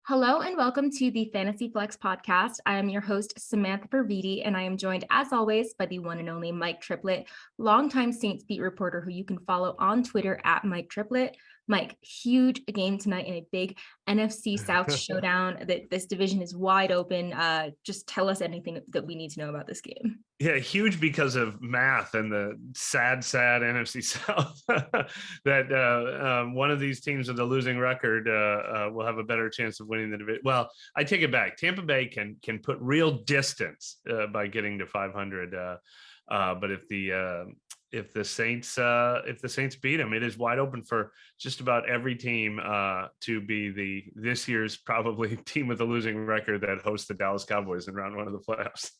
Hello and welcome to the Fantasy Flex podcast. I am your host, Samantha Pervidi, and I am joined, as always, by the one and only Mike Triplett, longtime Saints beat reporter who you can follow on Twitter at Mike Triplett. Mike, huge game tonight in a big NFC South showdown. That this division is wide open. Just tell us anything that we need to know about this game. Yeah, huge because of math and the sad NFC South that one of these teams with a losing record will have a better chance of winning the division. Well, I take it back. Tampa Bay can put real distance by getting to 500. But if the Saints beat them, it is wide open for just about every team to be this year's probably team with a losing record that hosts the Dallas Cowboys in round one of the playoffs.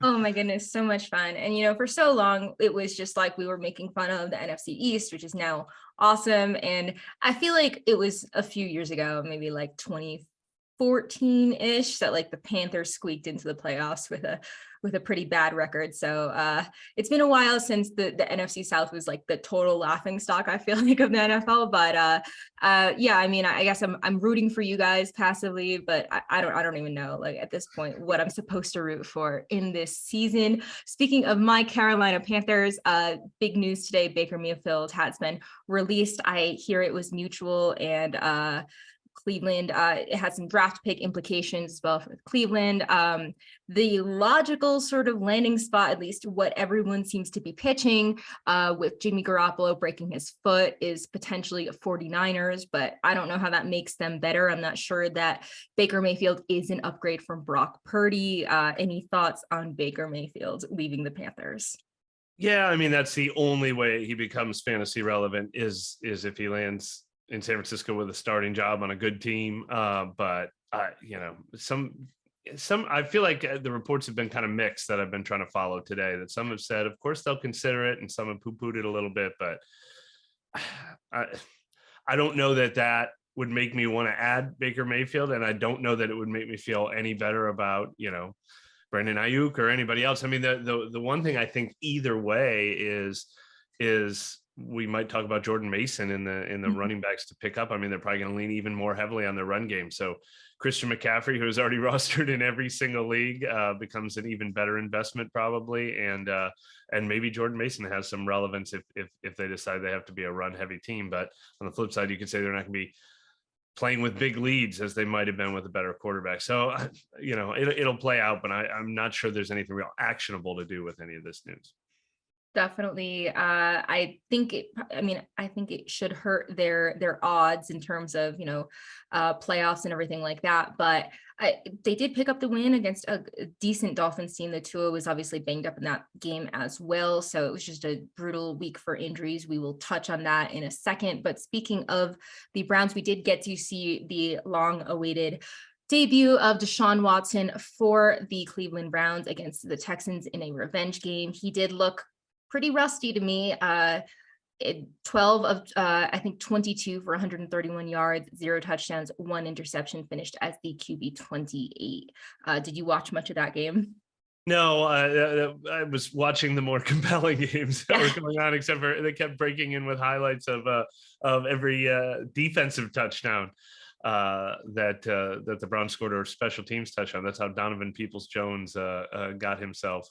Oh my goodness, so much fun. And for so long it was just like we were making fun of the NFC East, which is now awesome. And I feel like it was a few years ago, maybe like 2014-ish, that like the Panthers squeaked into the playoffs with a pretty bad record. So it's been a while since the NFC South was like the total laughing stock, I feel like, of the NFL. But yeah, I mean, I guess I'm rooting for you guys passively, but I don't even know, like, at this point what I'm supposed to root for in this season. Speaking of my Carolina Panthers, big news today: Baker Mayfield has been released. I hear it was mutual, and Cleveland, it had some draft pick implications as well for Cleveland. The logical sort of landing spot, at least what everyone seems to be pitching, with Jimmy Garoppolo breaking his foot, is potentially 49ers, but I don't know how that makes them better. I'm not sure that Baker Mayfield is an upgrade from Brock Purdy. Any thoughts on Baker Mayfield leaving the Panthers? Yeah, I mean, that's the only way he becomes fantasy relevant is if he lands in San Francisco with a starting job on a good team. But some I feel like the reports have been kind of mixed that I've been trying to follow today, that some have said, of course, they'll consider it, and some have poo-pooed it a little bit. But I don't know that would make me want to add Baker Mayfield. And I don't know that it would make me feel any better about, Brandon Ayuk or anybody else. I mean, the one thing I think either way is we might talk about Jordan Mason in the running backs to pick up. I mean, they're probably going to lean even more heavily on their run game. So Christian McCaffrey, who is already rostered in every single league, becomes an even better investment probably. And maybe Jordan Mason has some relevance if they decide they have to be a run heavy team. But on the flip side, you could say they're not going to be playing with big leads as they might have been with a better quarterback. So, it'll play out, but I'm not sure there's anything real actionable to do with any of this news. Definitely. I think it should hurt their odds in terms of, playoffs and everything like that. But they did pick up the win against a decent Dolphins team. The Tua was obviously banged up in that game as well. So it was just a brutal week for injuries. We will touch on that in a second. But speaking of the Browns, we did get to see the long-awaited debut of Deshaun Watson for the Cleveland Browns against the Texans in a revenge game. He did look pretty rusty to me. 12 of I think 22 for 131 yards, 0 touchdowns, 1 interception, finished as the QB 28. Did you watch much of that game? No, I was watching the more compelling games that were going on, except for they kept breaking in with highlights of every defensive touchdown that the Browns scored, or special teams touchdown. That's how Donovan Peoples-Jones got himself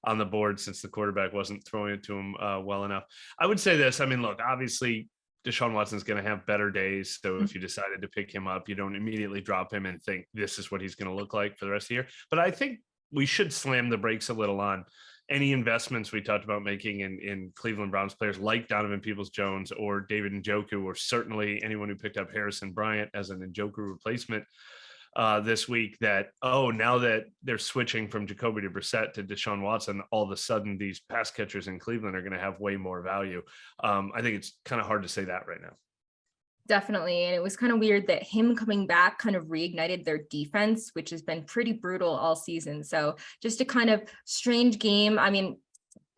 on the board, since the quarterback wasn't throwing it to him well enough. I would say this. I mean, look, obviously Deshaun Watson's going to have better days. So if you decided to pick him up, you don't immediately drop him and think this is what he's going to look like for the rest of the year. But I think we should slam the brakes a little on any investments we talked about making in Cleveland Browns players like Donovan Peoples-Jones or David Njoku, or certainly anyone who picked up Harrison Bryant as an Njoku replacement this week, that, now that they're switching from Jacoby to Brissett to Deshaun Watson, all of a sudden these pass catchers in Cleveland are going to have way more value. I think it's kind of hard to say that right now. Definitely. And it was kind of weird that him coming back kind of reignited their defense, which has been pretty brutal all season. So just a kind of strange game. I mean,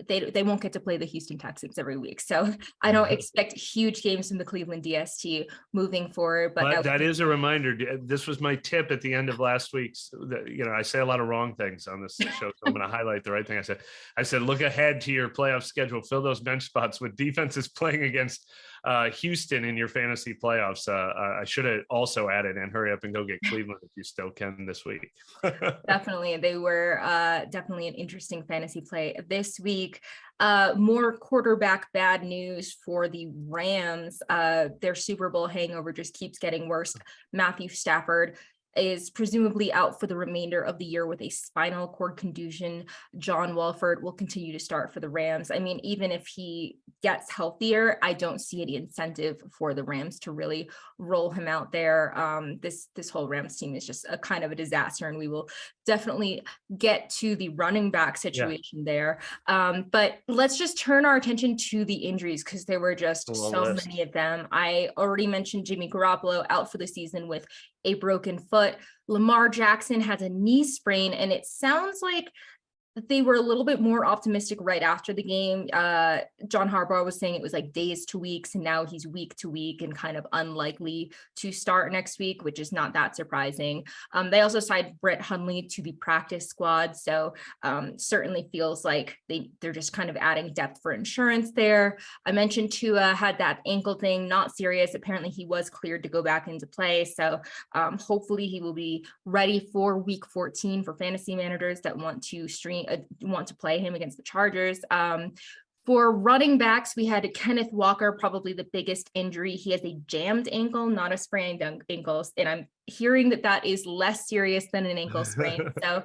they won't get to play the Houston Texans every week. So I don't expect huge games from the Cleveland DST moving forward. But that is a reminder. This was my tip at the end of last week's. I say a lot of wrong things on this show, so I'm going to highlight the right thing. I said, look ahead to your playoff schedule. Fill those bench spots with defenses playing against Houston in your fantasy playoffs. I should have also added, and hurry up and go get Cleveland if you still can this week. Definitely. They were definitely an interesting fantasy play this week. More quarterback bad news for the Rams. Their Super Bowl hangover just keeps getting worse. Matthew Stafford is presumably out for the remainder of the year with a spinal cord contusion. John Wolford will continue to start for the Rams. I mean, even if he gets healthier, I don't see any incentive for the Rams to really roll him out there. This whole Rams team is just a kind of a disaster, and we will definitely get to the running back situation there. But let's just turn our attention to the injuries, because there were just so many of them. I already mentioned Jimmy Garoppolo out for the season with a broken foot. Lamar Jackson has a knee sprain, and it sounds like they were a little bit more optimistic right after the game. John Harbaugh was saying it was like days to weeks, and now he's week to week and kind of unlikely to start next week, which is not that surprising. They also signed Brett Hundley to the practice squad, so certainly feels like they're just kind of adding depth for insurance there. I mentioned Tua had that ankle thing, not serious. Apparently he was cleared to go back into play, so hopefully he will be ready for week 14 for fantasy managers that want to play him against the Chargers. For running backs, we had Kenneth Walker, probably the biggest injury. He has a jammed ankle, not a sprained ankle, and I'm hearing that is less serious than an ankle sprain. So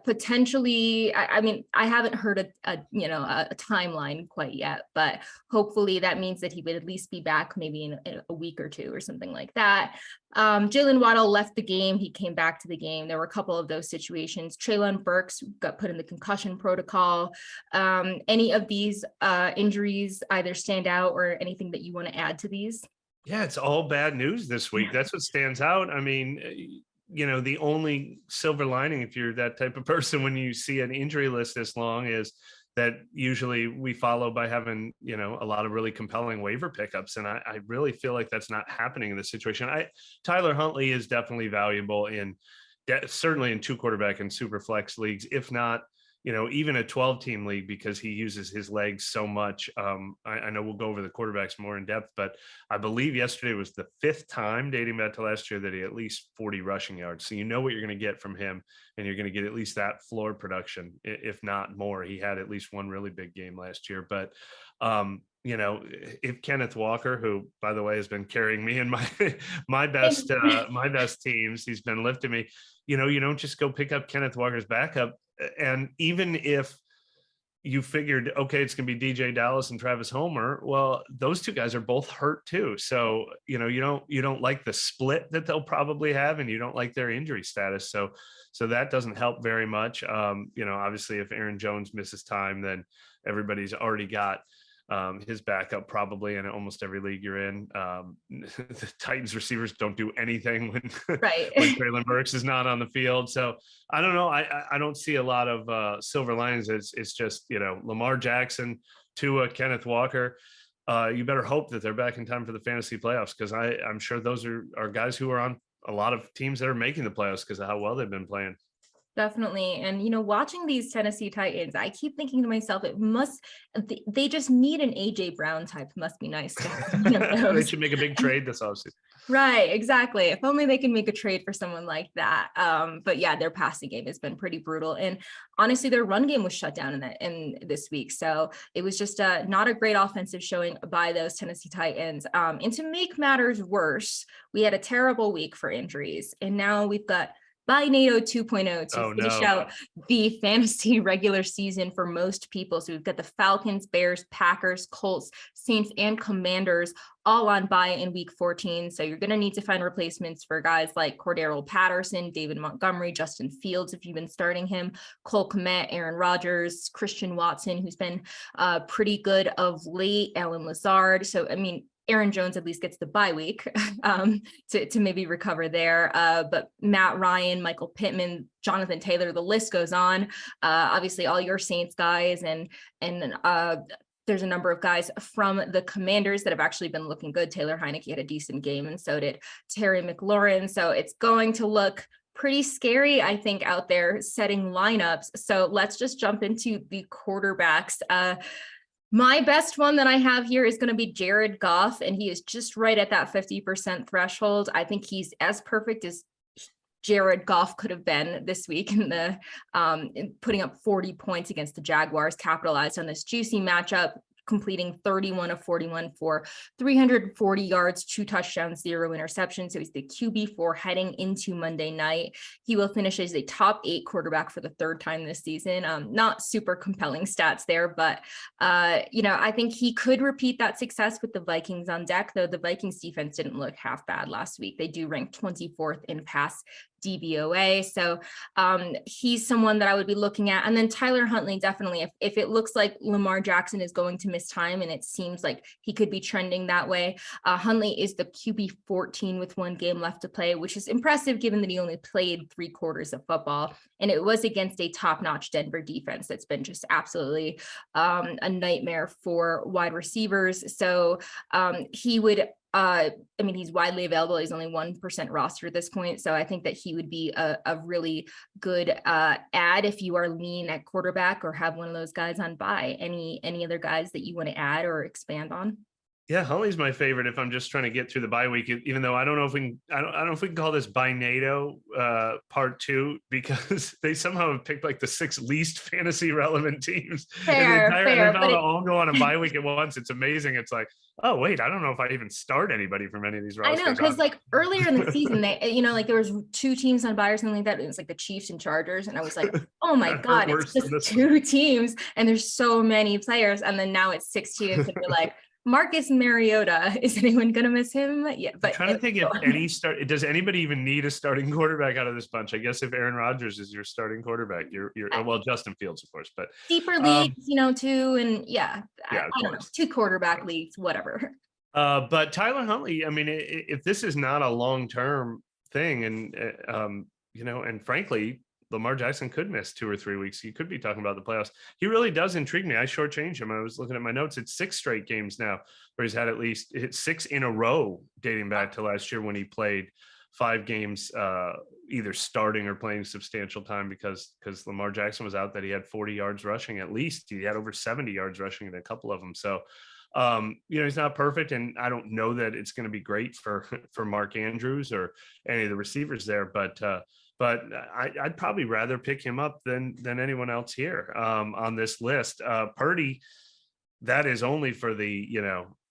potentially, I mean, I haven't heard a timeline quite yet, but hopefully that means that he would at least be back maybe in a week or two or something like that. Jalen Waddle left the game. He came back to the game. There were a couple of those situations. Treylon Burks got put in the concussion protocol. Any of these injuries either stand out or anything that you want to add to these? Yeah, it's all bad news this week. That's what stands out. I mean, the only silver lining, if you're that type of person, when you see an injury list this long, is that usually we follow by having, a lot of really compelling waiver pickups. And I really feel like that's not happening in this situation. Tyler Huntley is definitely valuable certainly in 2 quarterback and super flex leagues, if not, even a 12-team league, because he uses his legs so much. I know we'll go over the quarterbacks more in depth, but I believe yesterday was the 5th time dating back to last year that he had at least 40 rushing yards. So you know what you're going to get from him, and you're going to get at least that floor production, if not more. He had at least one really big game last year. But if Kenneth Walker, who by the way has been carrying me in my best teams, he's been lifting me. You don't just go pick up Kenneth Walker's backup. And even if you figured, okay, it's going to be DJ Dallas and Travis Homer, well, those 2 guys are both hurt too. So, you don't like the split that they'll probably have, and you don't like their injury status. So that doesn't help very much. Obviously if Aaron Jones misses time, then everybody's already got his backup probably in almost every league you're in. The Titans receivers don't do anything when Treylon Burks is not on the field. So I don't know. I don't see a lot of silver linings. It's just, Lamar Jackson, Tua, Kenneth Walker. You better hope that they're back in time for the fantasy playoffs, because I'm sure those are guys who are on a lot of teams that are making the playoffs because of how well they've been playing. Definitely. And, watching these Tennessee Titans, I keep thinking to myself, they just need an AJ Brown type. Must be nice to have They should make a big trade this offseason. Right, exactly. If only they can make a trade for someone like that. But yeah, their passing game has been pretty brutal. And honestly, their run game was shut down in this week. So it was just not a great offensive showing by those Tennessee Titans. And to make matters worse, we had a terrible week for injuries. And now we've got Bynado 2.0 to finish out the fantasy regular season for most people. So we've got the Falcons, Bears, Packers, Colts, Saints, and Commanders all on bye in week 14. So you're going to need to find replacements for guys like Cordero Patterson, David Montgomery, Justin Fields, if you've been starting him, Cole Kmet, Aaron Rodgers, Christian Watson, who's been pretty good of late, Alan Lazard. So, I mean, Aaron Jones at least gets the bye week to maybe recover there. But Matt Ryan, Michael Pittman, Jonathan Taylor, the list goes on. Obviously, all your Saints guys, and there's a number of guys from the Commanders that have actually been looking good. Taylor Heineke had a decent game, and so did Terry McLaurin. So it's going to look pretty scary, I think, out there setting lineups. So let's just jump into the quarterbacks. My best one that I have here is going to be Jared Goff, and he is just right at that 50% threshold. I think he's as perfect as Jared Goff could have been this week in putting up 40 points against the Jaguars, capitalized on this juicy matchup, completing 31 of 41 for 340 yards, 2 touchdowns, 0 interceptions. So he's the QB4 heading into Monday night. He will finish as a top 8 quarterback for the 3rd time this season. Not super compelling stats there, but I think he could repeat that success with the Vikings on deck, though the Vikings defense didn't look half bad last week. They do rank 24th in pass DVOA. So he's someone that I would be looking at. And then Tyler Huntley, definitely, if it looks like Lamar Jackson is going to miss time, and it seems like he could be trending that way, Huntley is the QB 14 with 1 game left to play, which is impressive given that he only played 3 quarters of football. And it was against a top-notch Denver defense that's been just absolutely a nightmare for wide receivers. So he would he's widely available. He's only 1% roster at this point. So I think that he would be a really good add if you are lean at quarterback or have one of those guys on bye. Any other guys that you want to add or expand on? Yeah, Huntley's my favorite if I'm just trying to get through the bye week, even though I don't know if I don't know if we can call this Binado part 2, because they somehow have picked like the 6 least fantasy relevant teams in the entire NFL to all go on a bye week at once. It's amazing. It's like, oh wait, I don't know if I even start anybody from any of these rosters. I know, because like earlier in the season, they there was 2 teams on bye or something like that. It was like the Chiefs and Chargers, and I was like, oh my god, it's just 2 teams, and there's so many players, and then now it's 6 teams, and you're like, Marcus Mariota, is anyone going to miss him? Yeah, but I'm trying to think if does anybody even need a starting quarterback out of this bunch? I guess if Aaron Rodgers is your starting quarterback, you're well, Justin Fields, of course, but deeper leagues, too, and I don't know, 2 quarterback leagues, whatever. But Tyler Huntley, I mean, if this is not a long-term thing, and and frankly, Lamar Jackson could miss 2 or 3 weeks. You could be talking about the playoffs. He really does intrigue me. I shortchanged him. I was looking at my notes. It's 6 straight games now where he's had at least 6 in a row dating back to last year when he played 5 games, either starting or playing substantial time because Lamar Jackson was out, that he had 40 yards rushing at least. He had over 70 yards rushing in a couple of them. So, he's not perfect, and I don't know that it's going to be great for Mark Andrews or any of the receivers there, but I'd probably rather pick him up than anyone else here on this list. Purdy, that is only for the,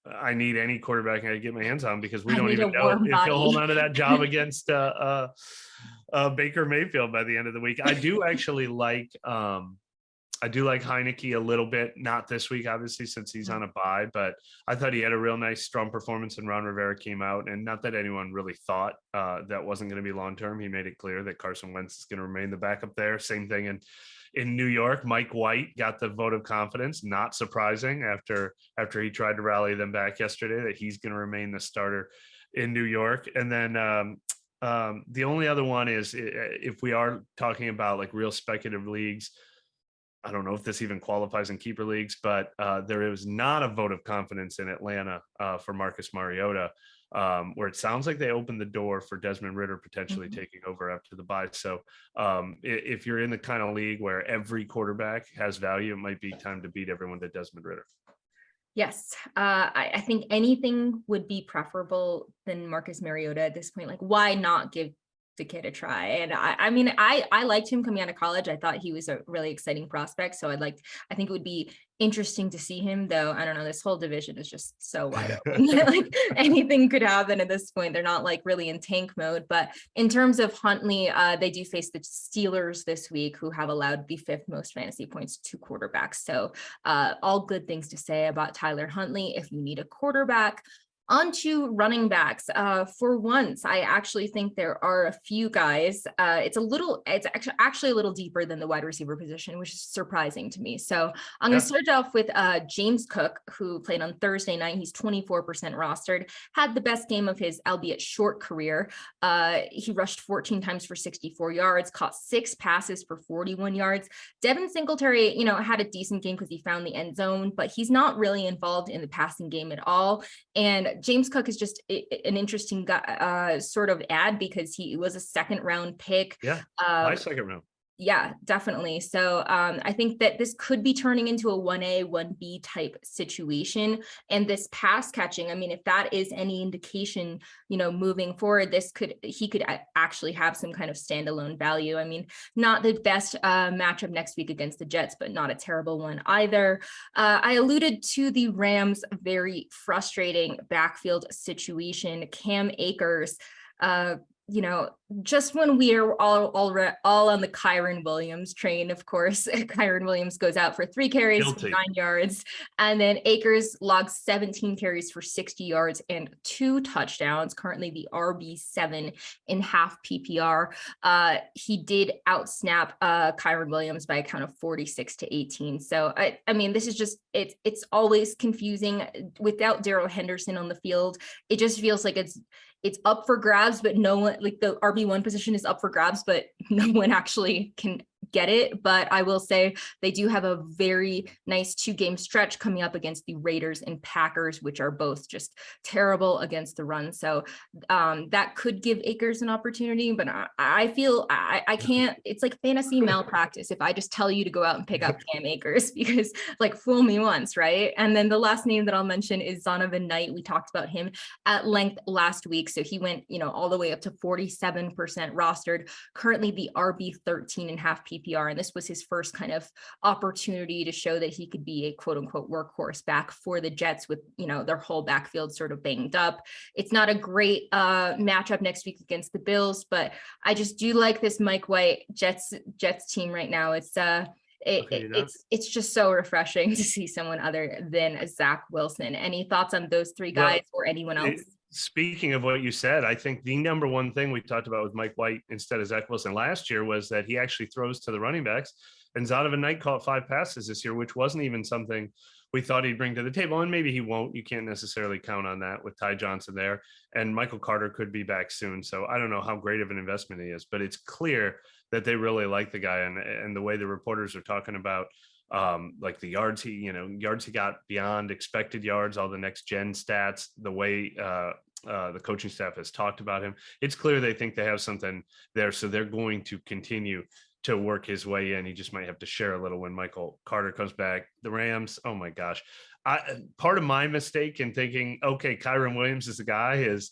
I need any quarterback I can get my hands on, because we don't even know if he'll hold on to that job against Baker Mayfield by the end of the week. I do actually like Heineke a little bit, not this week, obviously, since he's on a bye, but I thought he had a real nice, strong performance, and Ron Rivera came out, and not that anyone really thought that wasn't going to be long-term. He made it clear that Carson Wentz is going to remain the backup there. Same thing in New York. Mike White got the vote of confidence, not surprising after he tried to rally them back yesterday, that he's going to remain the starter in New York. And then the only other one is, if we are talking about like real speculative leagues, I don't know if this even qualifies in keeper leagues, but there is not a vote of confidence in Atlanta for Marcus Mariota, where it sounds like they opened the door for Desmond Ridder potentially taking over after the bye. So if you're in the kind of league where every quarterback has value, it might be time to beat everyone to Desmond Ridder. Yes, I think anything would be preferable than Marcus Mariota at this point. Like, why not give the kid a try? And I liked him coming out of college. I thought he was a really exciting prospect. So I think it would be interesting to see him, though. I don't know, this whole division is just so wide open. Like, anything could happen at this point. They're not like really in tank mode. But in terms of Huntley, they do face the Steelers this week, who have allowed the 5th most fantasy points to quarterbacks. So all good things to say about Tyler Huntley. If you need a quarterback, On to running backs. For once, I actually think there are a few guys. It's actually a little deeper than the wide receiver position, which is surprising to me. So I'm going to start off with James Cook, who played on Thursday night. He's 24% rostered, had the best game of his, albeit short, career. He rushed 14 times for 64 yards, caught 6 passes for 41 yards. Devin Singletary, had a decent game because he found the end zone, but he's not really involved in the passing game at all. And James Cook is just an interesting guy, sort of add, because he was a 2nd round pick. Yeah, my 2nd round. Yeah, definitely. So I think that this could be turning into a 1A, 1B type situation. And this pass catching, I mean, if that is any indication, moving forward, he could actually have some kind of standalone value. I mean, not the best matchup next week against the Jets, but not a terrible one either. I alluded to the Rams' very frustrating backfield situation. Cam Akers, just when we are all on the Kyren Williams train, of course, Kyren Williams goes out for 3 carries, for 9 yards, and then Akers logs 17 carries for 60 yards and 2 touchdowns, currently the RB7 in half PPR. He did outsnap Kyren Williams by a count of 46-18. So, I mean, this is just, it's always confusing without Darrell Henderson on the field. It just feels like it's up for grabs, but no one, like the RB1 position is up for grabs, but no one actually can get it. But I will say they do have a very nice 2-game stretch coming up against the Raiders and Packers, which are both just terrible against the run. So that could give Akers an opportunity, but I feel I can't, it's like fantasy malpractice if I just tell you to go out and pick up Cam Akers, because like, fool me once, right? And then the last name that I'll mention is Zonovan Knight. We talked about him at length last week. So he went, all the way up to 47% rostered, currently the RB13 in half PPR. And this was his first kind of opportunity to show that he could be a quote unquote workhorse back for the Jets with, their whole backfield sort of banged up. It's not a great matchup next week against the Bills, but I just do like this Mike White Jets team right now. It's just so refreshing to see someone other than Zach Wilson. Any thoughts on those 3 guys or anyone else? Speaking of what you said, I think the number one thing we talked about with Mike White instead of Zach Wilson last year was that he actually throws to the running backs. And Zonovan Knight caught 5 passes this year, which wasn't even something we thought he'd bring to the table. And maybe he won't. You can't necessarily count on that with Ty Johnson there. And Michael Carter could be back soon. So I don't know how great of an investment he is, but it's clear that they really like the guy. And the way the reporters are talking about like the yards he got beyond expected yards, all the next gen stats, the way the coaching staff has talked about him, it's clear they think they have something there. So they're going to continue to work his way in. He just might have to share a little when Michael Carter comes back. The Rams, oh my gosh. Part of my mistake in thinking, okay, Kyren Williams is the guy, is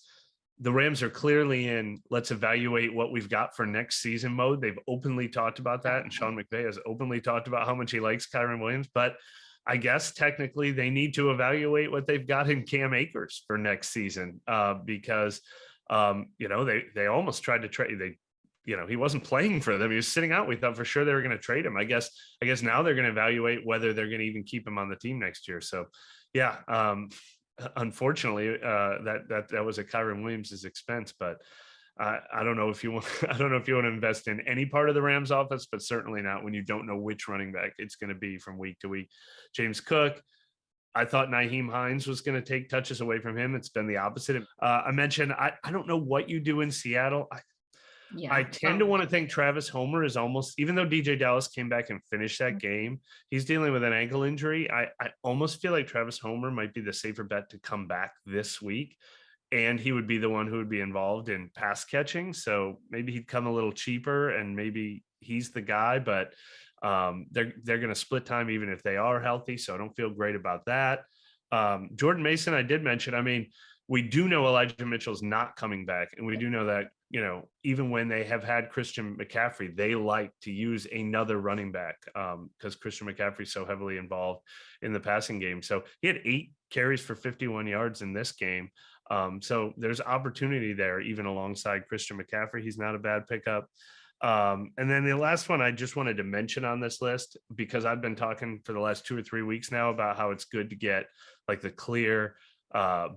the Rams are clearly in let's evaluate what we've got for next season mode. They've openly talked about that. And Sean McVay has openly talked about how much he likes Kyren Williams, but I guess technically they need to evaluate what they've got in Cam Akers for next season because, they almost tried to trade. He wasn't playing for them. He was sitting out. We thought for sure they were going to trade him. I guess now they're going to evaluate whether they're going to even keep him on the team next year. So, yeah, unfortunately, that was at Kyren Williams' expense. But I don't know if you want. I don't know if you want to invest in any part of the Rams offense, but certainly not when you don't know which running back it's going to be from week to week. James Cook. I thought Nyheim Hines was going to take touches away from him. It's been the opposite. I mentioned I don't know what you do in Seattle. I tend to want to think Travis Homer is almost, even though DJ Dallas came back and finished that game, he's dealing with an ankle injury. I almost feel like Travis Homer might be the safer bet to come back this week. And he would be the one who would be involved in pass catching. So maybe he'd come a little cheaper and maybe he's the guy, but they're going to split time even if they are healthy. So I don't feel great about that. Jordan Mason, I did mention, I mean, we do know Elijah Mitchell's not coming back. And we do know that, even when they have had Christian McCaffrey, they like to use another running back because Christian McCaffrey is so heavily involved in the passing game. So he had 8 carries for 51 yards in this game. So there's opportunity there, even alongside Christian McCaffrey. He's not a bad pickup. And then the last one I just wanted to mention on this list, because I've been talking for the last 2 or 3 weeks now about how it's good to get like the clear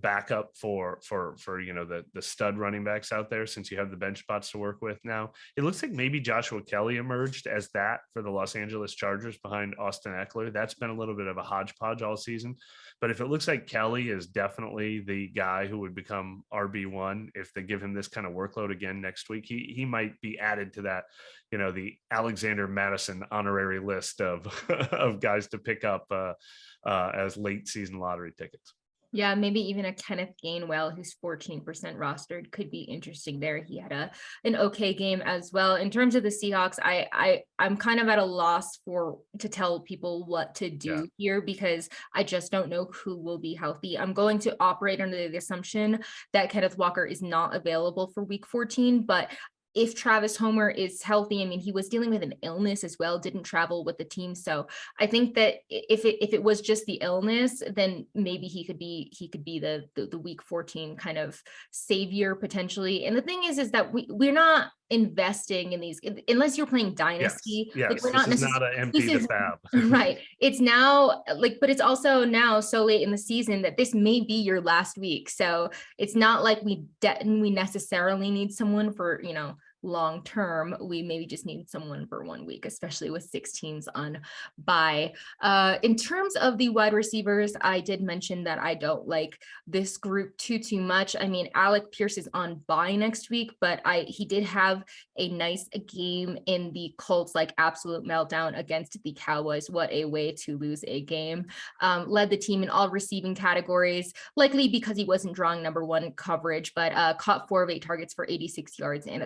backup for the stud running backs out there, since you have the bench spots to work with now. It looks like maybe Joshua Kelly emerged as that for the Los Angeles Chargers behind Austin Eckler. That's been a little bit of a hodgepodge all season. But if it looks like Kelly is definitely the guy who would become RB1 if they give him this kind of workload again next week, he might be added to that, the Alexander Madison honorary list of of guys to pick up as late season lottery tickets. Yeah, maybe even a Kenneth Gainwell, who's 14% rostered, could be interesting there. He had an okay game as well. In terms of the Seahawks, I'm kind of at a loss to tell people what to do here, because I just don't know who will be healthy. I'm going to operate under the assumption that Kenneth Walker is not available for week 14, but if Travis Homer is healthy, I mean, he was dealing with an illness as well, didn't travel with the team. So I think that if it was just the illness, then maybe he could be the week 14 kind of savior potentially. And the thing is that we're not investing in these unless you're playing dynasty. Yes, like we're this not is not an empty the fab. Right. It's now but it's also now so late in the season that this may be your last week. So it's not like we necessarily need someone for, long term. We maybe just need someone for 1 week, especially with 6 teams on bye. In terms of the wide receivers, I did mention that I don't like this group too much. I mean, Alec Pierce is on bye next week, but he did have a nice game in the Colts absolute meltdown against the Cowboys. What a way to lose a game. Led the team in all receiving categories, likely because he wasn't drawing number 1 coverage, but caught 4 of 8 targets for 86 yards and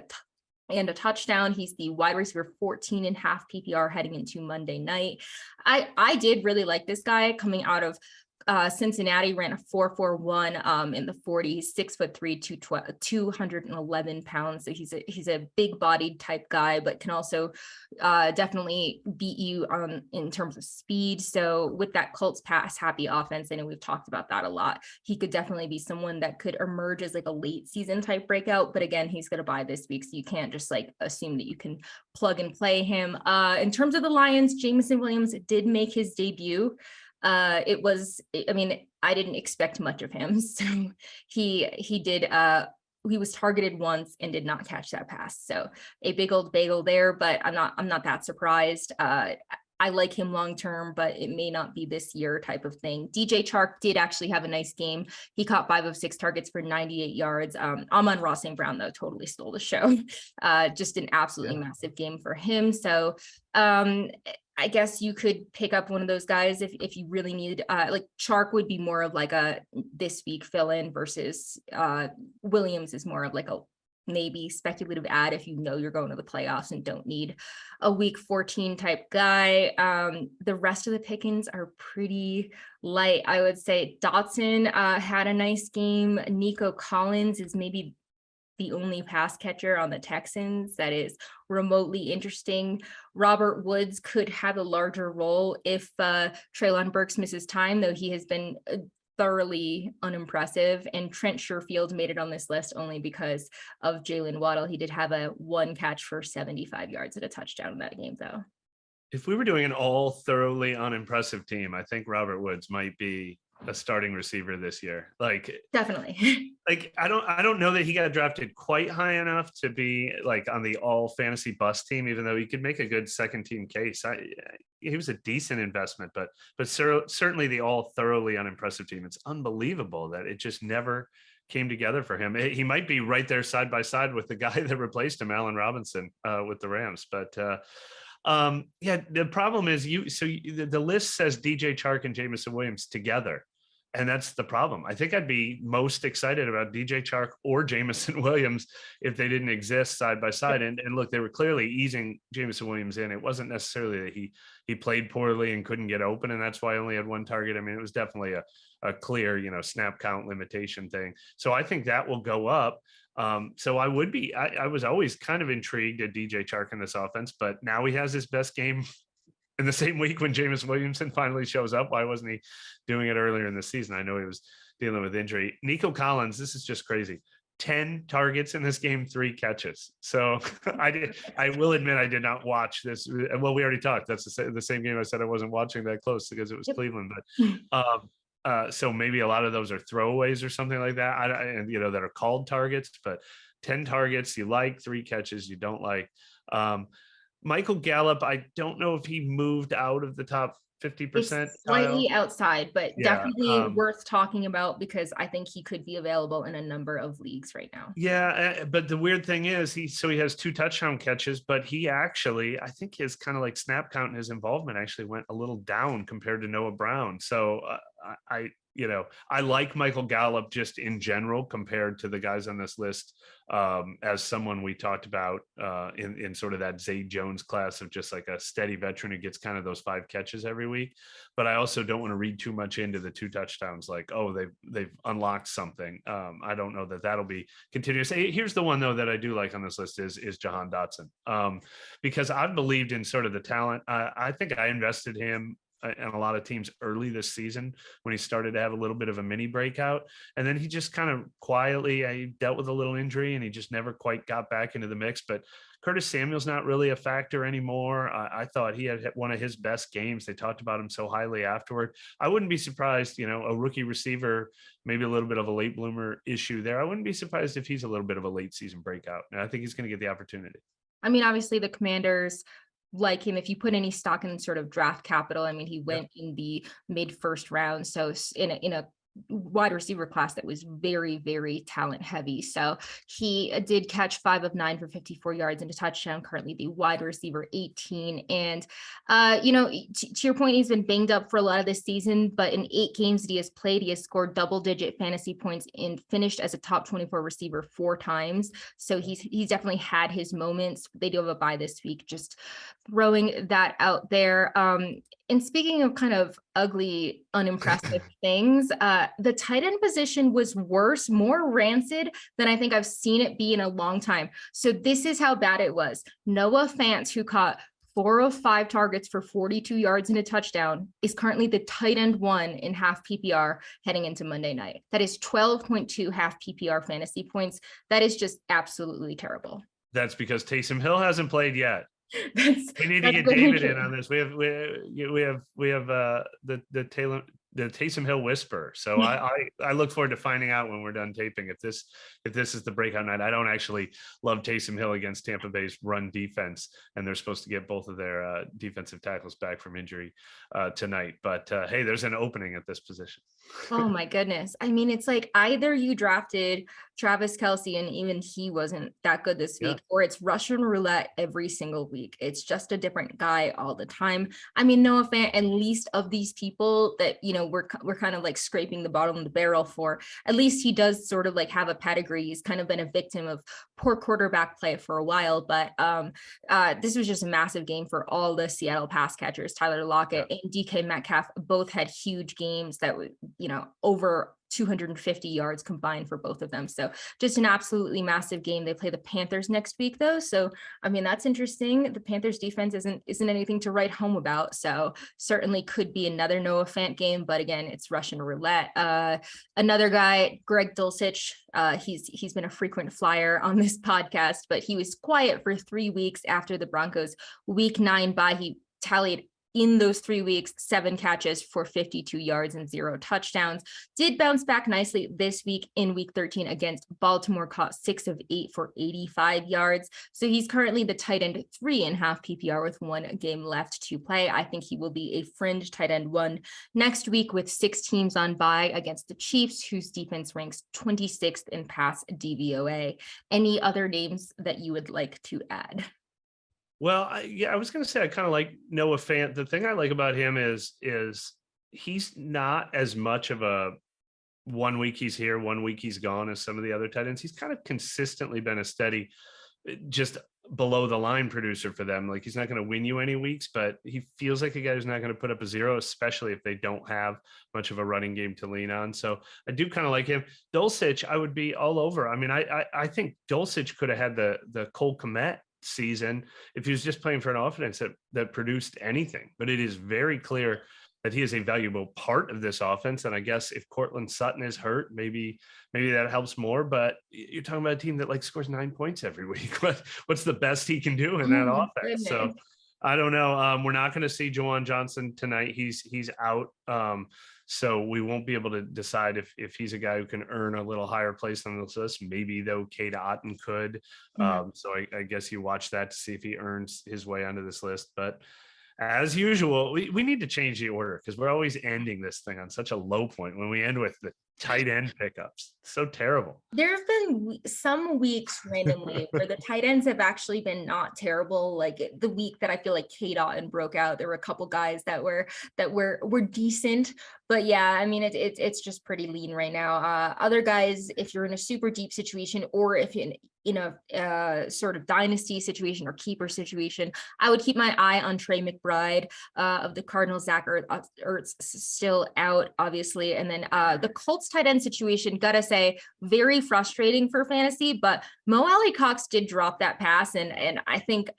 a touchdown. He's the wide receiver 14 and half PPR heading into Monday night. I did really like this guy coming out of Cincinnati. Ran a 4.41 in the 40s, 6'3", 211 pounds. So he's a big bodied type guy, but can also definitely beat you in terms of speed. So with that Colts pass happy offense, I know we've talked about that a lot. He could definitely be someone that could emerge as a late season type breakout. But again, he's going to bye this week, so you can't just assume that you can plug and play him. In terms of the Lions, Jameson Williams did make his debut. I didn't expect much of him. So he did, he was targeted once and did not catch that pass. So a big old bagel there, but I'm not that surprised. I like him long-term, but it may not be this year type of thing. DJ Chark did actually have a nice game. He caught 5 of 6 targets for 98 yards. Amon-Ra St. Brown, though, totally stole the show. Just an absolutely massive game for him. So I guess you could pick up one of those guys if you really need, Chark would be more of a this week fill-in versus Williams is more of a maybe speculative ad if you're going to the playoffs and don't need a week 14 type guy. The rest of the pickings are pretty light. I would say Dotson had a nice game. Nico Collins is maybe the only pass catcher on the Texans that is remotely interesting. Robert Woods could have a larger role if Treylon Burks misses time, though he has been thoroughly unimpressive. And Trent Sherfield made it on this list only because of Jalen Waddle. He did have a 1 catch for 75 yards at a touchdown in that game, though. If we were doing an all thoroughly unimpressive team, I think Robert Woods might be a starting receiver this year. Definitely. I don't know that he got drafted quite high enough to be on the all fantasy bust team, even though he could make a good second team case. He was a decent investment, but certainly the all thoroughly unimpressive team. It's unbelievable that it just never came together for him. He might be right there side by side with the guy that replaced him, Allen Robinson, with the Rams. But the problem is the list says DJ Chark and Jameson Williams together. And that's the problem. I think I'd be most excited about DJ Chark or Jameson Williams if they didn't exist side by side. And look, they were clearly easing Jameson Williams in. It wasn't necessarily that he played poorly and couldn't get open, and that's why I only had 1 target. I mean, it was definitely a clear, snap count limitation thing. So I think that will go up. So I was always kind of intrigued at DJ Chark in this offense, but now he has his best game in the same week when Jameson Williamson finally shows up. Why wasn't he doing it earlier in the season? I know he was dealing with injury. Nico Collins, this is just crazy. 10 targets in this game, 3 catches. So I will admit I did not watch this. Well, we already talked. That's the same game I said I wasn't watching that close because it was Cleveland. But So maybe a lot of those are throwaways or something like that. That are called targets, but 10 targets you like, 3 catches you don't like. Michael Gallup, I don't know if he moved out of the top 50%. It's slightly outside, but Yeah. definitely worth talking about because I think he could be available in a number of leagues right now. Yeah, but the weird thing is he has 2 touchdown catches, but he actually, I think his kind of like snap count and his involvement actually went a little down compared to Noah Brown. So I like Michael Gallup just in general compared to the guys on this list, as someone we talked about in sort of that Zay Jones class of just like a steady veteran who gets kind of those 5 catches every week. But I also don't want to read too much into the 2 touchdowns, like, oh, they've unlocked something. I don't know that that'll be continuous. Here's the one though that I do like on this list is Jahan Dotson, because I've believed in sort of the talent. I think I invested him and a lot of teams early this season when he started to have a little bit of a mini breakout. And then he just kind of quietly dealt with a little injury and he just never quite got back into the mix. But Curtis Samuel's not really a factor anymore. I thought he had one of his best games. They talked about him so highly afterward. I wouldn't be surprised, a rookie receiver, maybe a little bit of a late bloomer issue there. I wouldn't be surprised if he's a little bit of a late season breakout. And I think he's going to get the opportunity. I mean, obviously the Commanders like him. If you put any stock in sort of draft capital, I mean, he went in the mid first round. So in a wide receiver class that was very, very talent heavy. So he did catch 5 of 9 for 54 yards and a touchdown, currently the wide receiver 18. And, to your point, he's been banged up for a lot of this season, but in 8 games that he has played, he has scored double-digit fantasy points and finished as a top 24 receiver 4 times. So he's definitely had his moments. They do have a bye this week, just throwing that out there. And speaking of kind of ugly, unimpressive things, the tight end position was worse, more rancid than I think I've seen it be in a long time. So this is how bad it was. Noah Fant, who caught 4 of 5 targets for 42 yards and a touchdown, is currently the tight end 1 in half PPR heading into Monday night. That is 12.2 half PPR fantasy points. That is just absolutely terrible. That's because Taysom Hill hasn't played yet. We need to get David in on this. We have the Taysom Hill whisper. So I look forward to finding out when we're done taping if this is the breakout night. I don't actually love Taysom Hill against Tampa Bay's run defense, and they're supposed to get both of their defensive tackles back from injury tonight. But hey, there's an opening at this position. Oh my goodness. I mean, it's like either you drafted Travis Kelce and even he wasn't that good this week, or it's Russian roulette every single week. It's just a different guy all the time. I mean, Noah Fant, at least of these people that, we're kind of like scraping the bottom of the barrel for, at least he does sort of like have a pedigree. He's kind of been a victim of poor quarterback play for a while, but this was just a massive game for all the Seattle pass catchers. Tyler Lockett and DK Metcalf both had huge games that were, over 250 yards combined for both of them. So just an absolutely massive game. They play the Panthers next week though. So, I mean, that's interesting. The Panthers defense isn't anything to write home about. So certainly could be another Noah Fant game, but again, it's Russian roulette. Another guy, Greg Dulcich, he's been a frequent flyer on this podcast, but he was quiet for 3 weeks after the Broncos week 9 bye. He tallied in those 3 weeks, 7 catches for 52 yards and 0 touchdowns. Did bounce back nicely this week in week 13 against Baltimore, caught 6 of 8 for 85 yards. So he's currently the tight end 3 in half PPR with 1 game left to play. I think he will be a fringe tight end 1 next week with 6 teams on bye against the Chiefs, whose defense ranks 26th in pass DVOA. Any other names that you would like to add? Well, I was going to say I kind of like Noah Fant. The thing I like about him is he's not as much of a 1 week he's here, 1 week he's gone as some of the other tight ends. He's kind of consistently been a steady, just below the line producer for them. Like he's not going to win you any weeks, but he feels like a guy who's not going to put up a 0, especially if they don't have much of a running game to lean on. So I do kind of like him. Dulcich, I would be all over. I mean, I think Dulcich could have had the Cole Kmet season if he was just playing for an offense that produced anything, but it is very clear that he is a valuable part of this offense. And I guess if Cortland Sutton is hurt, maybe that helps more, but you're talking about a team that like scores 9 points every week. What's the best he can do in that offense? Goodness. So I don't know. We're not going to see Juwan Johnson tonight. He's out. So we won't be able to decide if he's a guy who can earn a little higher place on this list. Maybe though Cade Otton could. So I guess you watch that to see if he earns his way onto this list. But as usual, we need to change the order because we're always ending this thing on such a low point when we end with the tight end pickups. So terrible. There have been some weeks randomly where the tight ends have actually been not terrible. Like the week that I feel like Cade Otton broke out, there were a couple guys that were decent. But yeah, I mean, it's just pretty lean right now. Other guys, if you're in a super deep situation, or if you're in a sort of dynasty situation or keeper situation, I would keep my eye on Trey McBride of the Cardinals. Zach Ertz still out, obviously. And then the Colts tight end situation, gotta say, very frustrating for fantasy, but Mo Alley Cox did drop that pass. And I think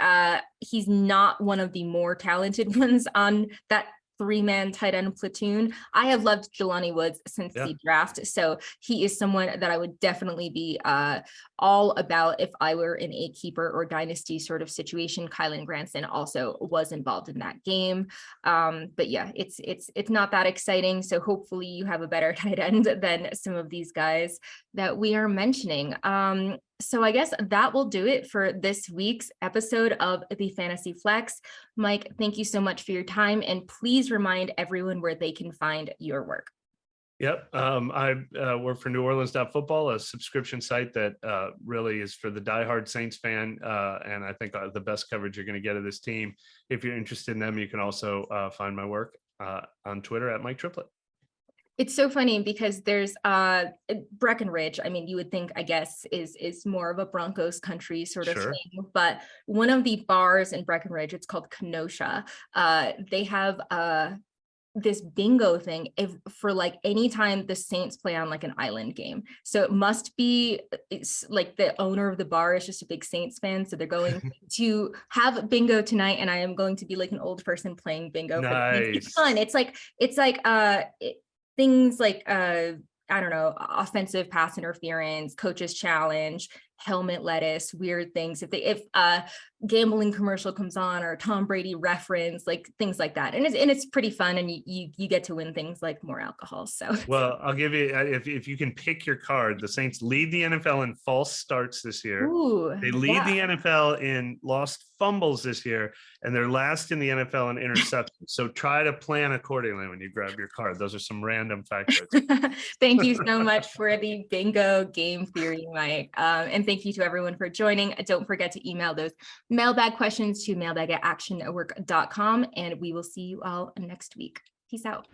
he's not one of the more talented ones on that 3-man tight end platoon. I have loved Jelani Woods since the draft, so he is someone that I would definitely be all about if I were in a keeper or dynasty sort of situation. Kylan Granson also was involved in that game, but yeah, it's not that exciting. So hopefully you have a better tight end than some of these guys that we are mentioning. So I guess that will do it for this week's episode of the Fantasy Flex. Mike, thank you so much for your time, and please remind everyone where they can find your work. Yep. I work for New Orleans Football, a subscription site that really is for the diehard Saints fan. And I think the best coverage you're going to get of this team. If you're interested in them, you can also find my work on Twitter at Mike Triplett. It's so funny because there's Breckenridge. I mean, you would think, I guess, is more of a Broncos country sort of thing. But one of the bars in Breckenridge, it's called Kenosha. They have this bingo thing for like anytime the Saints play on like an island game. So it must be, it's like the owner of the bar is just a big Saints fan. So they're going to have bingo tonight, and I am going to be like an old person playing bingo. Nice. It's fun. It's like things like I don't know, offensive pass interference, coach's challenge, helmet lettuce, weird things. If a gambling commercial comes on, or Tom Brady reference, like things like that, and it's pretty fun, and you get to win things like more alcohol. So well, I'll give you, if you can pick your card, the Saints lead the NFL in false starts this year. Ooh, they lead the NFL in lost fumbles this year, and they're last in the NFL in interceptions. So try to plan accordingly when you grab your card. Those are some random factors. Thank you so much for the bingo game theory, Mike. And thank you to everyone for joining. Don't forget to email those mailbag questions to mailbag@actionnetwork.com, and we will see you all next week. Peace out.